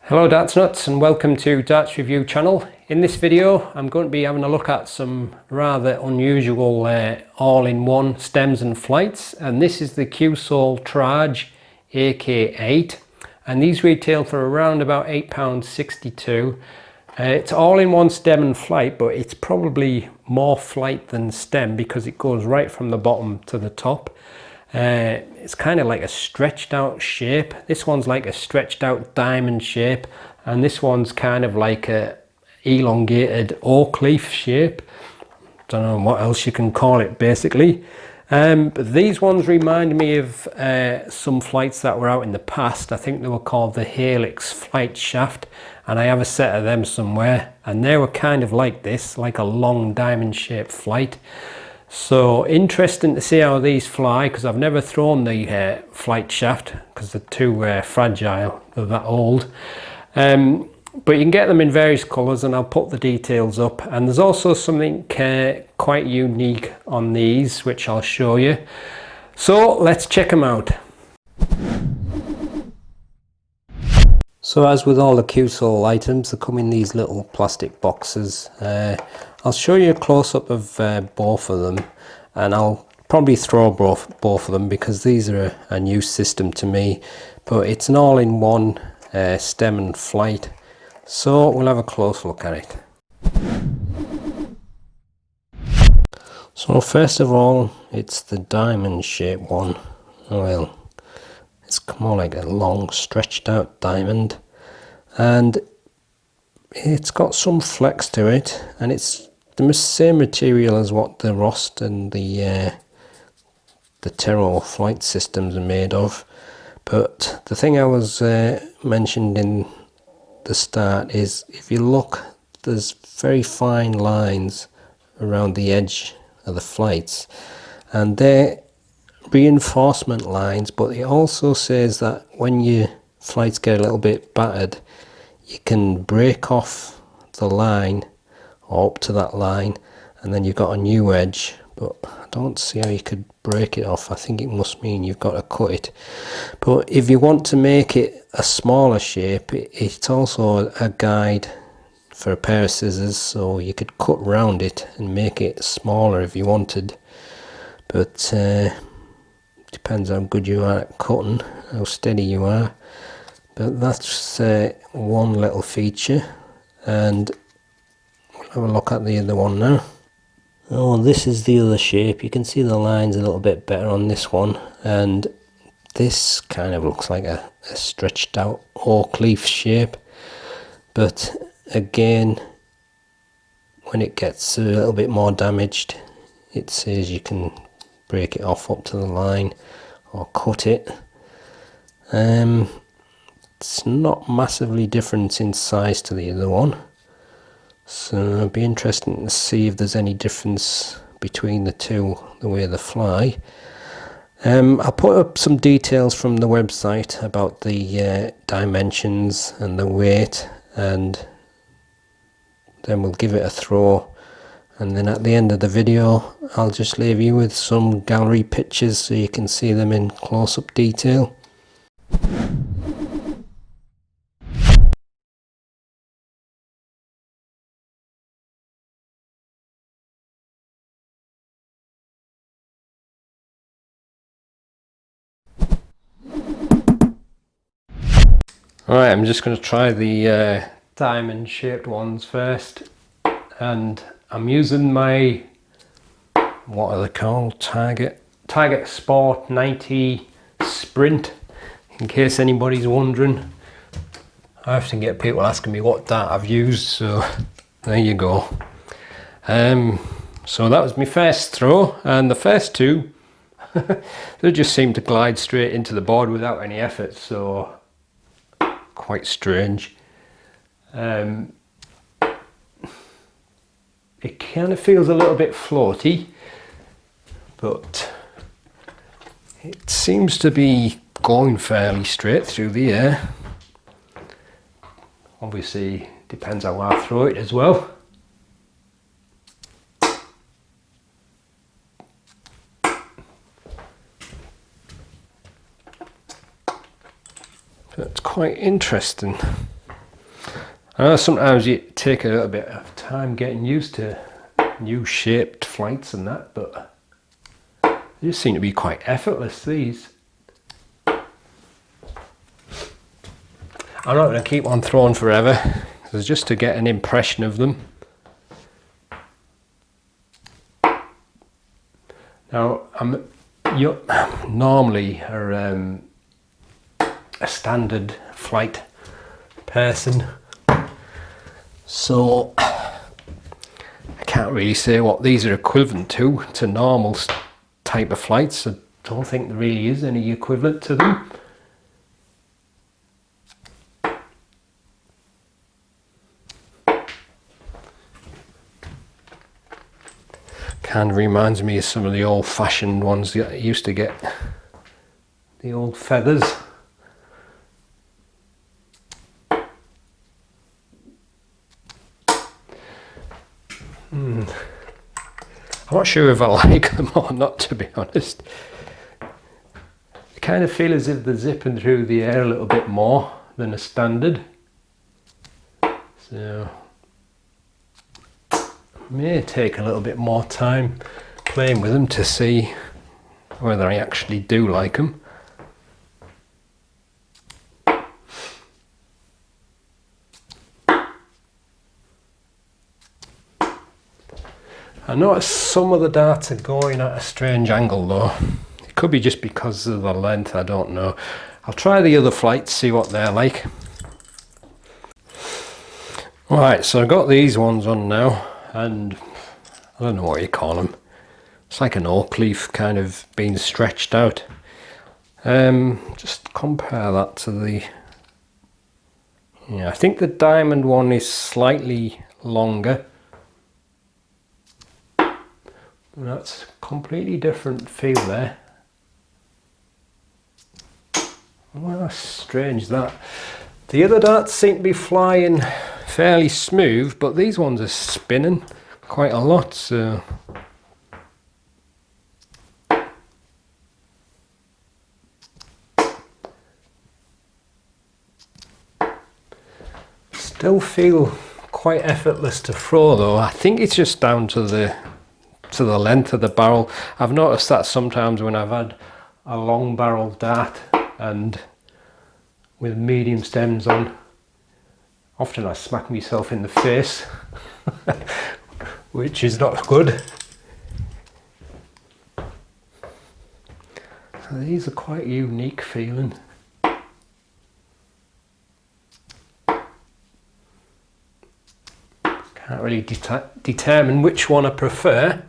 Hello Darts Nutz and welcome to Darts Review channel. In this video I'm going to be having a look at some rather unusual all-in-one stems and flights, and this is the Cuesoul Traj AK8 and these retail for around about £8.62. It's all-in-one stem and flight, but it's probably more flight than stem because it goes right from the bottom to the top. It's kind of like a stretched out shape. This one's like a stretched out diamond shape, and this one's kind of like a elongated oak leaf shape. Don't know what else you can call it basically. But these ones remind me of some flights that were out in the past. I think they were called the Helix flight shaft, and I have a set of them somewhere, and they were kind of like this, like a long diamond shaped flight. So interesting to see how these fly, because I've never thrown the flight shaft because they're too fragile, they're that old. But you can get them in various colours and I'll put the details up, and there's also something quite unique on these which I'll show you. So let's check them out. So as with all the Cuesoul items, they come in these little plastic boxes. I'll show you a close-up of both of them, and I'll probably throw both of them because these are a new system to me, but it's an all-in-one stem and flight, so we'll have a close look at it. So first of all, it's the diamond shaped one. Well, it's more like a long stretched out diamond, and it's got some flex to it, and it's the same material as what the Rost and the Terror flight systems are made of. But the thing I was mentioned in the start is, if you look, there's very fine lines around the edge of the flights, and they're reinforcement lines, but it also says that when your flights get a little bit battered, you can break off the line or up to that line, and then you've got a new edge. But I don't see how you could break it off. I think it must mean you've got to cut it. But if you want to make it a smaller shape, it's also a guide for a pair of scissors, so you could cut round it and make it smaller if you wanted. But depends how good you are at cutting, how steady you are. But that's one little feature, and we'll have a look at the other one now. Oh, this is the other shape. You can see the lines a little bit better on this one, and this kind of looks like a stretched out oak leaf shape. But again, when it gets a little bit more damaged, it says you can break it off up to the line or cut it. It's not massively different in size to the other one, so it'll be interesting to see if there's any difference between the two, the way they fly. I'll put up some details from the website about the dimensions and the weight, and then we'll give it a throw, and then at the end of the video I'll just leave you with some gallery pictures so you can see them in close-up detail. Alright, I'm just going to try the diamond shaped ones first, and I'm using my, what are they called, Target Sport 90 Sprint, in case anybody's wondering. I often get people asking me what dart I've used, so there you go. So that was my first throw, and the first two they just seem to glide straight into the board without any effort, so quite strange. It kind of feels a little bit floaty, but it seems to be going fairly straight through the air. Obviously depends how I throw it as well. That's quite interesting. I know sometimes you take a little bit of time getting used to new shaped flights and that, but they just seem to be quite effortless, these. I'm not going to keep on throwing forever, it's just to get an impression of them. Now, you normally are a standard flight person, so I can't really say what these are equivalent to normal type of flights. I don't think there really is any equivalent to them. Kind of reminds me of some of the old-fashioned ones that I used to get, the old feathers. I'm not sure if I like them or not, to be honest. I kind of feel as if they're zipping through the air a little bit more than a standard. So may take a little bit more time playing with them to see whether I actually do like them. I notice some of the darts are going at a strange angle though. It could be just because of the length, I don't know. I'll try the other flights, see what they're like. Right, so I've got these ones on now, and I don't know what you call them. It's like an oak leaf kind of being stretched out. Just compare that to the... Yeah, I think the diamond one is slightly longer. That's a completely different feel there. Well, that's strange that. The other darts seem to be flying fairly smooth, but these ones are spinning quite a lot, so... Still feel quite effortless to throw though. I think it's just down to the length of the barrel. I've noticed that sometimes when I've had a long barrel dart and with medium stems on, often I smack myself in the face, which is not good. So these are quite unique feeling. Can't really determine which one I prefer.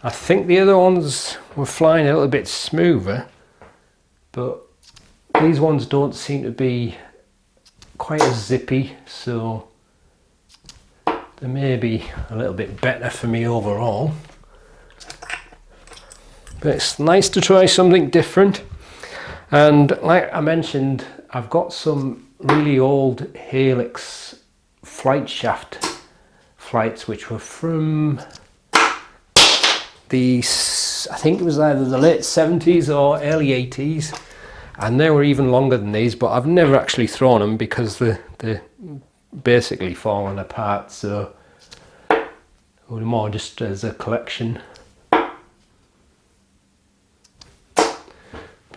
I think the other ones were flying a little bit smoother, but these ones don't seem to be quite as zippy, so they may be a little bit better for me overall. But it's nice to try something different. And like I mentioned, I've got some really old Helix flight shaft flights which were from the, I think it was either the late 70s or early 80s, and they were even longer than these, but I've never actually thrown them because they're basically falling apart, so or more just as a collection.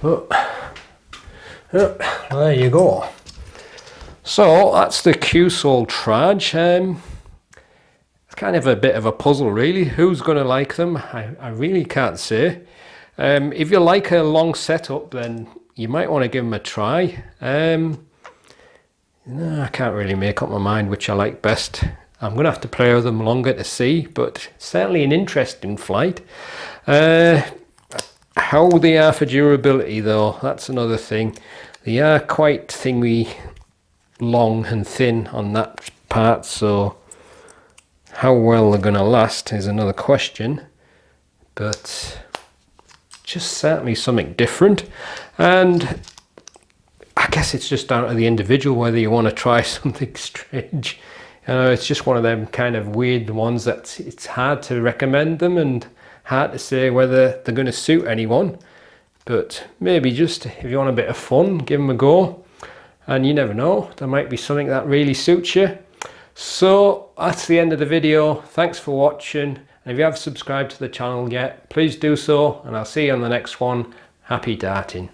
But there you go. So that's the Cuesoul Traj. It's kind of a bit of a puzzle really. Who's going to like them? I really can't say. If you like a long setup, then you might want to give them a try. I can't really make up my mind which I like best. I'm going to have to play with them longer to see, but certainly an interesting flight. How they are for durability though, that's another thing. They are quite thingy, long and thin on that part, so how well they're going to last is another question. But just certainly something different, and I guess it's just down to the individual whether you want to try something strange. It's just one of them kind of weird ones that it's hard to recommend them and hard to say whether they're going to suit anyone. But maybe just if you want a bit of fun, give them a go. and you never know, there might be something that really suits you. So that's the end of the video. Thanks for watching, and if you have subscribed to the channel yet, please do so, and I'll see you on the next one. Happy darting.